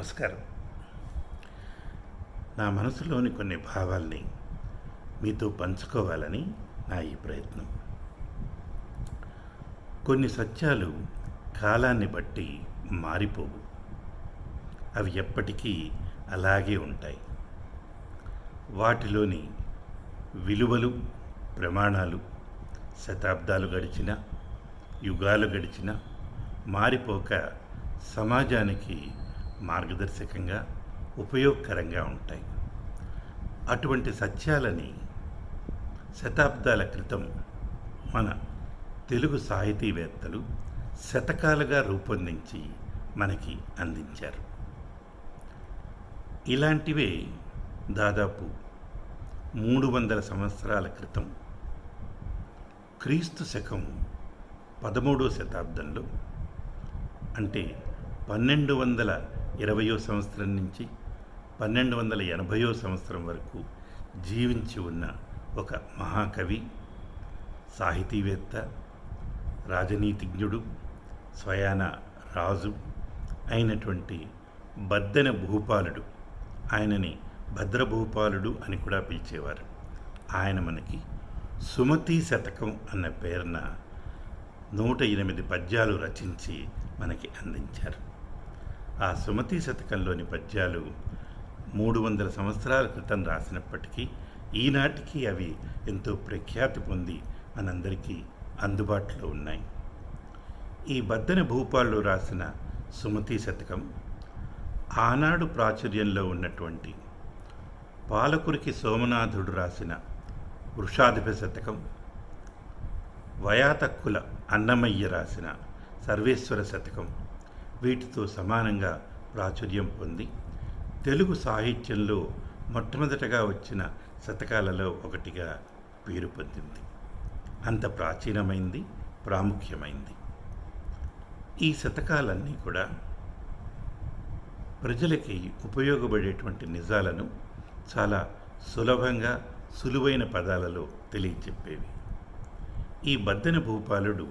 నమస్కారం. నా మనసులోని కొన్ని భావాల్ని మీతో పంచుకోవాలని నా ఈ ప్రయత్నం. కొన్ని సత్యాలు కాలాన్ని బట్టి మారిపోవు. అవి ఎప్పటికీ అలాగే ఉంటాయి. వాటిలోని విలువలు, ప్రమాణాలు శతాబ్దాలు గడిచినా, యుగాలు గడిచినా మారిపోక సమాజానికి మార్గదర్శకంగా, ఉపయోగకరంగా ఉంటాయి. అటువంటి సత్యాలని శతాబ్దాల క్రితం మన తెలుగు సాహితీవేత్తలు శతకాలుగా రూపొందించి మనకి అందించారు. ఇలాంటివే దాదాపు 300 సంవత్సరాల క్రితం క్రీస్తు శకం 13వ శతాబ్దంలో, అంటే 1220వ సంవత్సరం నుంచి 1280వ సంవత్సరం వరకు జీవించి ఉన్న ఒక మహాకవి, సాహితీవేత్త, రాజనీతిజ్ఞుడు, స్వయాన రాజు అయినటువంటి బద్దెన భూపాలుడు, ఆయనని భద్రభూపాలుడు అని కూడా పిలిచేవారు. ఆయన మనకి సుమతీ శతకం అన్న పేరున 108 పద్యాలు రచించి మనకి అందించారు. ఆ సుమతీ శతకంలోని పద్యాలు 300 సంవత్సరాల క్రితం రాసినప్పటికీ ఈనాటికి అవి ఎంతో ప్రఖ్యాతి పొంది మనందరికీ అందుబాటులో ఉన్నాయి. ఈ బద్దెన భూపాలుడు రాసిన సుమతీ శతకం ఆనాడు ప్రాచుర్యంలో ఉన్నటువంటి పాలకురికి సోమనాథుడు రాసిన వృషాధిప శతకం, వయాతక్కుల అన్నమయ్య రాసిన సర్వేశ్వర శతకం వీటితో సమానంగా ప్రాచుర్యం పొంది తెలుగు సాహిత్యంలో మొట్టమొదటగా వచ్చిన శతకాలలో ఒకటిగా పేరు పొందింది. అంత ప్రాచీనమైంది, ప్రాముఖ్యమైంది. ఈ శతకాలన్నీ కూడా ప్రజలకి ఉపయోగపడేటువంటి నిజాలను చాలా సులభంగా, సులువైన పదాలలో తెలియచెప్పేవి. ఈ బద్దెన భూపాలుడు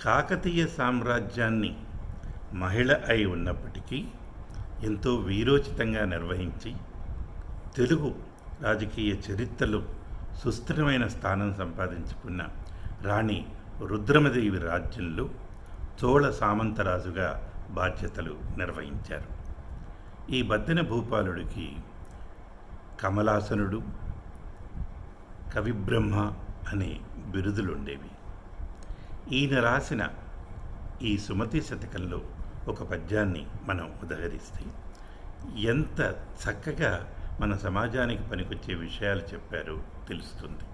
కాకతీయ సామ్రాజ్యాన్ని మహిళ అయి ఉన్నప్పటికీ ఎంతో వీరోచితంగా నిర్వహించి తెలుగు రాజకీయ చరిత్రలో సుస్థిరమైన స్థానం సంపాదించుకున్న రాణి రుద్రమదేవి రాజ్యంలో చోళ సామంతరాజుగా బాధ్యతలు నిర్వహించారు. ఈ బద్దెన భూపాలుడికి కమలాసనుడు, కవిబ్రహ్మ అనే బిరుదులుండేవి. ఈయన రాసిన ఈ సుమతీ శతకంలో ఒక పద్యాన్ని మనం ఉదహరిస్తే ఎంత చక్కగా మన సమాజానికి పనికొచ్చే విషయాలు చెప్పారో తెలుస్తుంది.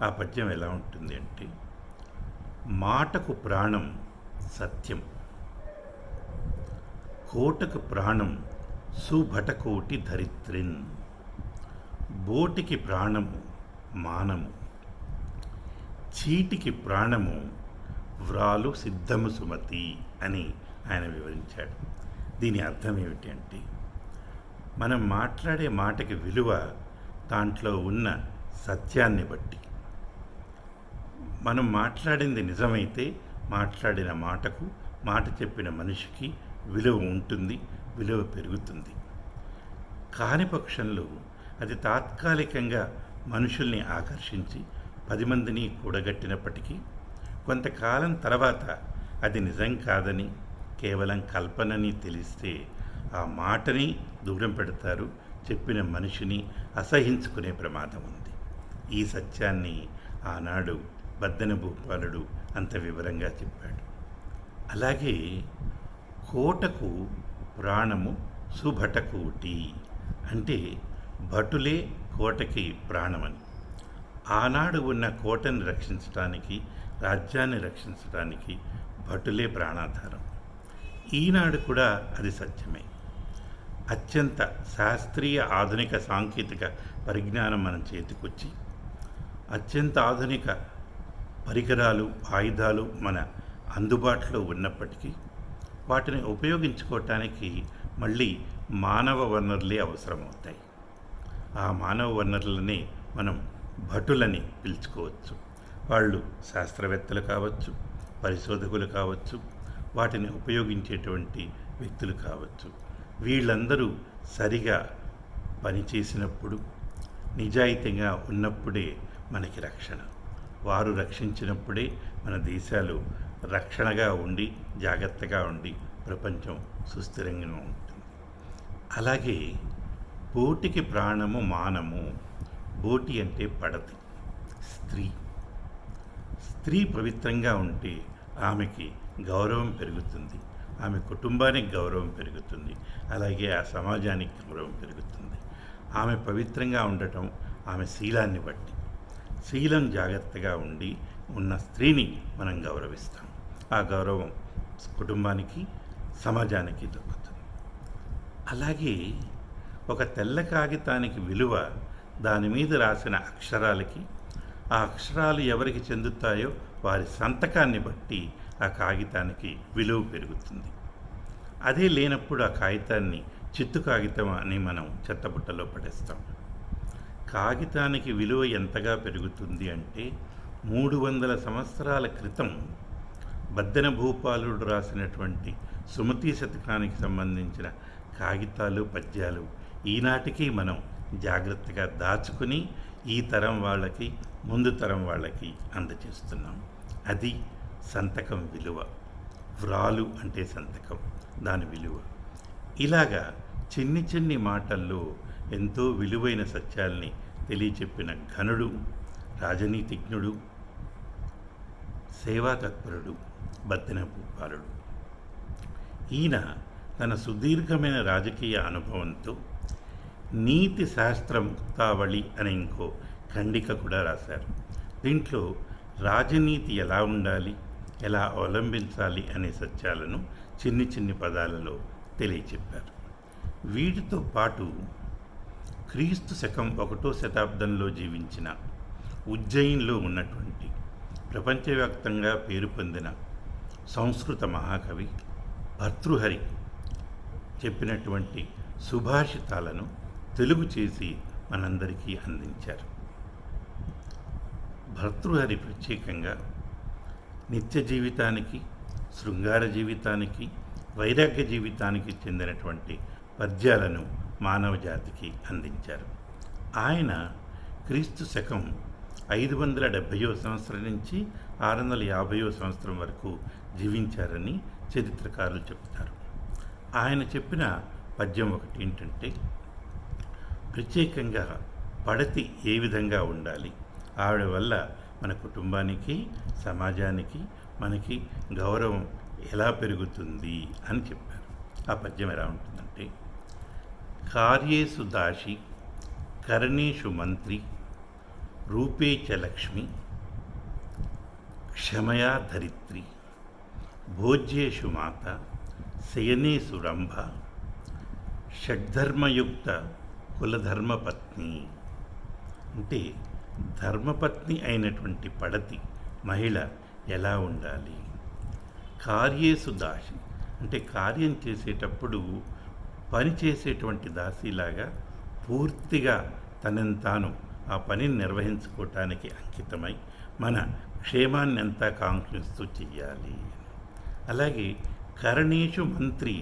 ఆ పద్యం ఎలా ఉంటుంది అంటే, మాటకు ప్రాణం సత్యం, కోటకు ప్రాణం సుభటకోటి ధరిత్రిన్, బోటికి ప్రాణము మానము, చీటికి ప్రాణము వ్రాలు సిద్ధము సుమతి అని ఆయన వివరించాడు. దీని అర్థం ఏమిటి అంటే, మనం మాట్లాడే మాటకి విలువ దాంట్లో ఉన్న సత్యాన్ని బట్టి. మనం మాట్లాడింది నిజమైతే మాట్లాడిన మాటకు, మాట చెప్పిన మనిషికి విలువ ఉంటుంది, విలువ పెరుగుతుంది. కాని పక్షంలో అది తాత్కాలికంగా మనుషుల్ని ఆకర్షించి 10 మందిని కూడగట్టినప్పటికీ కొంతకాలం తర్వాత అది నిజం కాదని, కేవలం కల్పనని తెలిస్తే ఆ మాటని దూరం పెడతారు, చెప్పిన మనిషిని అసహించుకునే ప్రమాదం ఉంది. ఈ సత్యాన్ని ఆనాడు బద్దెన భూపాలుడు అంత వివరంగా చెప్పాడు. అలాగే కోటకు ప్రాణము సుభటకోటి అంటే భటులే కోటకి ప్రాణమని. ఆనాడు ఉన్న కోటని రక్షించడానికి, రాజ్యాన్ని రక్షించడానికి భటులే ప్రాణాధారం. ఈనాడు కూడా అది సత్యమే. అత్యంత శాస్త్రీయ ఆధునిక సాంకేతిక పరిజ్ఞానం మన చేతికొచ్చి అత్యంత ఆధునిక పరికరాలు, ఆయుధాలు మన అందుబాటులో ఉన్నప్పటికీ వాటిని ఉపయోగించుకోవటానికి మళ్ళీ మానవ వనరులే అవసరమవుతాయి. ఆ మానవ వనరులని మనం భటులని పిలుచుకోవచ్చు. వాళ్ళు శాస్త్రవేత్తలు కావచ్చు, పరిశోధకులు కావచ్చు, వాటిని ఉపయోగించేటువంటి వ్యక్తులు కావచ్చు. వీళ్ళందరూ సరిగా పనిచేసినప్పుడు, నిజాయితీగా ఉన్నప్పుడే మనకి రక్షణ. వారు రక్షించినప్పుడే మన దేశాలు రక్షణగా ఉండి, జాగ్రత్తగా ఉండి, ప్రపంచం సుస్థిరంగా ఉంటుంది. అలాగే బోటికి ప్రాణము మానము. బోటి అంటే పడతి, స్త్రీ. స్త్రీ పవిత్రంగా ఉంటే ఆమెకి గౌరవం పెరుగుతుంది, ఆమె కుటుంబానికి గౌరవం పెరుగుతుంది, అలాగే ఆ సమాజానికి గౌరవం పెరుగుతుంది. ఆమె పవిత్రంగా ఉండటం ఆమె శీలాన్ని బట్టి. శీలం జాగ్రత్తగా ఉండి ఉన్న స్త్రీని మనం గౌరవిస్తాం. ఆ గౌరవం కుటుంబానికి, సమాజానికి దక్కుతుంది. అలాగే ఒక తెల్ల కాగితానికి విలువ దాని మీద రాసిన అక్షరాలకి, ఆ అక్షరాలు ఎవరికి చెందుతాయో వారి సంతకాన్ని బట్టి ఆ కాగితానికి విలువ పెరుగుతుంది. అదే లేనప్పుడు ఆ కాగితాన్ని చిత్తు కాగితం అని మనం చెత్తబుట్టలో పడేస్తాం. కాగితానికి విలువ ఎంతగా పెరుగుతుంది అంటే 300 సంవత్సరాల క్రితం బద్దెన భూపాలుడు రాసినటువంటి సుమతీ శతకానికి సంబంధించిన కాగితాలు, పద్యాలు ఈనాటికి మనం జాగ్రత్తగా దాచుకుని ఈ తరం వాళ్ళకి, ముందు తరం వాళ్ళకి అందజేస్తున్నాం. అది సంతకం విలువ. వ్రాలు అంటే సంతకం, దాని విలువ. ఇలాగా చిన్ని చిన్ని మాటల్లో ఎంతో విలువైన సత్యాల్ని తెలియచెప్పిన ఘనుడు, రాజనీతిజ్ఞుడు, సేవాతత్పరుడు బద్దెన భూపాలుడు. ఈయన తన సుదీర్ఘమైన రాజకీయ అనుభవంతో నీతి శాస్త్ర ముక్తావళి అనే ఇంకో ఖండిక కూడా రాశారు. దీంట్లో రాజనీతి ఎలా ఉండాలి, ఎలా అవలంబించాలి అనే సత్యాలను చిన్ని చిన్ని పదాలలో తెలియచెప్పారు. వీటితో పాటు క్రీస్తు శకం 1వ శతాబ్దంలో జీవించిన, ఉజ్జయిన్లో ఉన్నటువంటి, ప్రపంచవ్యాప్తంగా పేరు పొందిన సంస్కృత మహాకవి భర్తృహరి చెప్పినటువంటి సుభాషితాలను తెలుగు చేసి మనందరికీ అందించారు. భర్తృహరి ప్రత్యేకంగా నిత్య జీవితానికి, శృంగార జీవితానికి, వైరాగ్య జీవితానికి చెందినటువంటి పద్యాలను మానవ జాతికి అందించారు. ఆయన క్రీస్తు శకం 570వ సంవత్సరం నుంచి 650వ సంవత్సరం వరకు జీవించారని చరిత్రకారులు చెప్తారు. ఆయన చెప్పిన పద్యం ఒకటి ఏంటంటే, ప్రత్యేకంగా పడతి ఏ విధంగా ఉండాలి, ఆవిడ వల్ల మన కుటుంబానికి, సమాజానికి, మనకి గౌరవం ఎలా పెరుగుతుంది అని చెప్పారు. ఆ పద్యం ఎలా ఉంటుందంటే, కార్యేషు దాసి, కరణేషు మంత్రి, రూపే చ లక్ష్మి, క్షమయా ధరిత్రి, భోజ్యేషు మాత, శయనేషు రంభ, షడ్ధర్మయుక్త కులధర్మపత్ని. అంటే ధర్మపత్ని అయినటువంటి పడతి మహిళ ఎలా ఉండాలి. కార్యేషు దాసి అంటే కార్యం చేసేటప్పుడు పని చేసేటువంటి దాసిలాగా పూర్తిగా తనని తాను ఆ పనిని నిర్వహించుకోవటానికి అంకితమై మన క్షేమాన్ని అంతా కాంక్షిస్తూ చెయ్యాలి. అలాగే కరణేషు మంత్రి,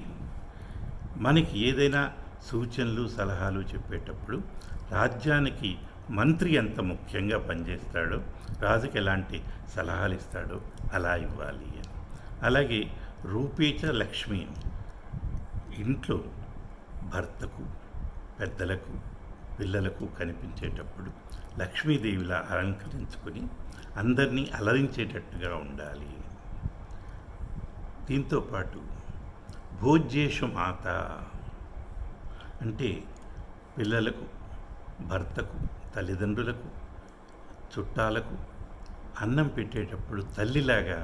మనకి ఏదైనా సూచనలు, సలహాలు చెప్పేటప్పుడు రాజ్యానికి మంత్రి ఎంత ముఖ్యంగా పనిచేస్తాడో, రాజుకి ఎలాంటి సలహాలు ఇస్తాడో అలా ఇవ్వాలి. అలాగే రూపేచ లక్ష్మి, ఇంట్లో భర్తకు, పెద్దలకు, పిల్లలకు కనిపించేటప్పుడు లక్ష్మీదేవిలా అలంకరించుకొని అందరినీ అలరించేటట్టుగా ఉండాలి. దీంతోపాటు భోజ్యేషు మాత అంటే పిల్లలకు, భర్తకు, తల్లిదండ్రులకు, చుట్టాలకు అన్నం పెట్టేటప్పుడు తల్లిలాగా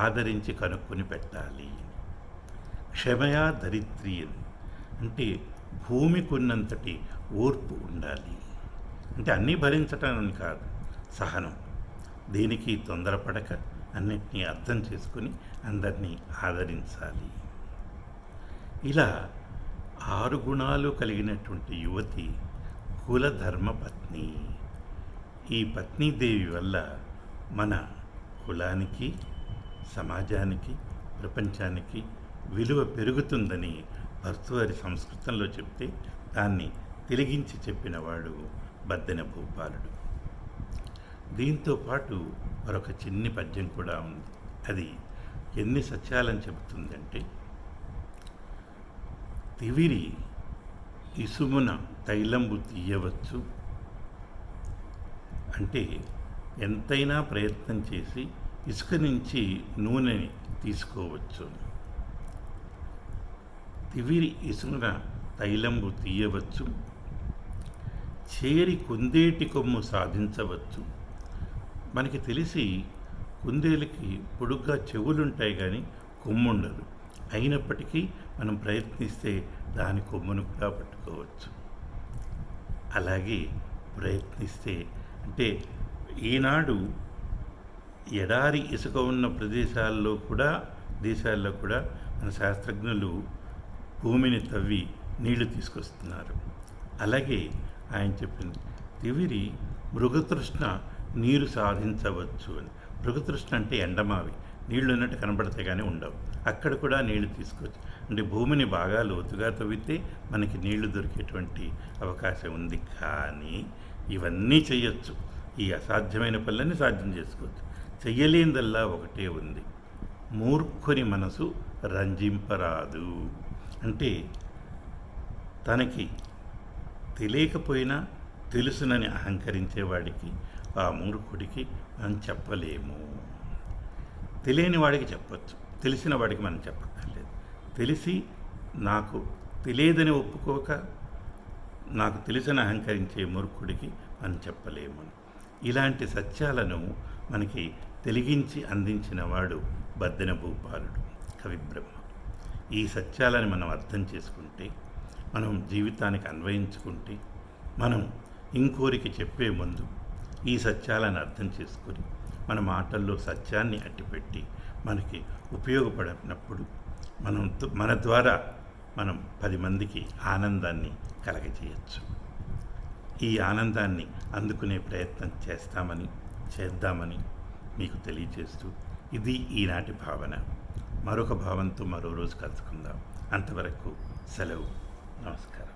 ఆదరించి కనుక్కొని పెట్టాలి. క్షమయా ధరిత్రి అంటే భూమికున్నంతటి ఓర్పు ఉండాలి. అంటే అన్నీ భరించటానికి కాదు, సహనం. దేనికి తొందరపడక అన్నిటినీ అర్థం చేసుకుని అందరినీ ఆదరించాలి. ఇలా 6 గుణాలు కలిగినటువంటి యువతి కులధర్మ పత్ని. ఈ పత్నీదేవి వల్ల మన కులానికి, సమాజానికి, ప్రపంచానికి విలువ పెరుగుతుందని భర్తృహరి సంస్కృతంలో చెప్తే దాన్ని తిరిగించి చెప్పినవాడు బద్దెన భూపాలుడు. దీంతో పాటు మరొక చిన్ని పద్యం కూడా ఉంది. అది ఎన్ని సత్యాలని చెబుతుందంటే, తివిరి ఇసుమున తైలంబు తీయవచ్చు అంటే ఎంతైనా ప్రయత్నం చేసి ఇసుక నుంచి నూనెని తీసుకోవచ్చు. తివిరి ఇసుమున తైలంబు తీయవచ్చు, చేరి కుందేటి కొమ్ము సాధించవచ్చు. మనకి తెలిసి కుందేలుకి పొడుగ్గా చెవులుంటాయి కానీ కొమ్ము ఉండదు. అయినప్పటికీ మనం ప్రయత్నిస్తే దాని కొమ్మును కూడా పట్టుకోవచ్చు. అలాగే ప్రయత్నిస్తే అంటే ఈనాడు ఎడారి ఇసుక ఉన్న దేశాల్లో కూడా మన శాస్త్రజ్ఞులు భూమిని తవ్వి నీళ్లు తీసుకొస్తున్నారు. అలాగే ఆయన చెప్పింది తివిరి మృగతృష్ణ నీరు సాధించవచ్చు అని. మృగతృష్ణ అంటే ఎండమావి, నీళ్లు ఉన్నట్టు కనబడతాయి కానీ ఉండవు. అక్కడ కూడా నీళ్లు తీసుకోవచ్చు. అంటే భూమిని బాగా లోతుగా తవ్వితే మనకి నీళ్లు దొరికేటువంటి అవకాశం ఉంది. కానీ ఇవన్నీ చేయొచ్చు, ఈ అసాధ్యమైన పనులన్నీ సాధ్యం చేసుకోవచ్చు. చెయ్యలేనిదల్లా ఒకటే ఉంది, మూర్ఖుని మనసు రంజింపరాదు. అంటే తనకి తెలియకపోయినా తెలుసునని అహంకరించేవాడికి, ఆ మూర్ఖుడికి మనం చెప్పలేము. తెలియని వాడికి చెప్పచ్చు, తెలిసిన వాడికి మనం చెప్పక్కర్లేదు. తెలిసి నాకు తెలియదని ఒప్పుకోక నాకు తెలిసిన అహంకరించే మూర్ఖుడికి మనం చెప్పలేము. ఇలాంటి సత్యాలను మనకి తెలిగించి అందించిన వాడు బద్దెన భూపాలుడు, కవిబ్రహ్మ. ఈ సత్యాలను మనం అర్థం చేసుకుంటే, మనం జీవితానికి అన్వయించుకుంటే, మనం ఇంకోరికి చెప్పే ముందు ఈ సత్యాలను అర్థం చేసుకొని మన మాటల్లో సత్యాన్ని అట్టిపెట్టి మనకి ఉపయోగపడినప్పుడు మన ద్వారా మనం 10 మందికి ఆనందాన్ని కలగజేయచ్చు. ఈ ఆనందాన్ని అందుకునే ప్రయత్నం చేద్దామని మీకు తెలియజేస్తూ, ఇది ఈనాటి భావన. మరొక భావంతో మరో రోజు కలుసుకుందాం. అంతవరకు సెలవు. నమస్కారం.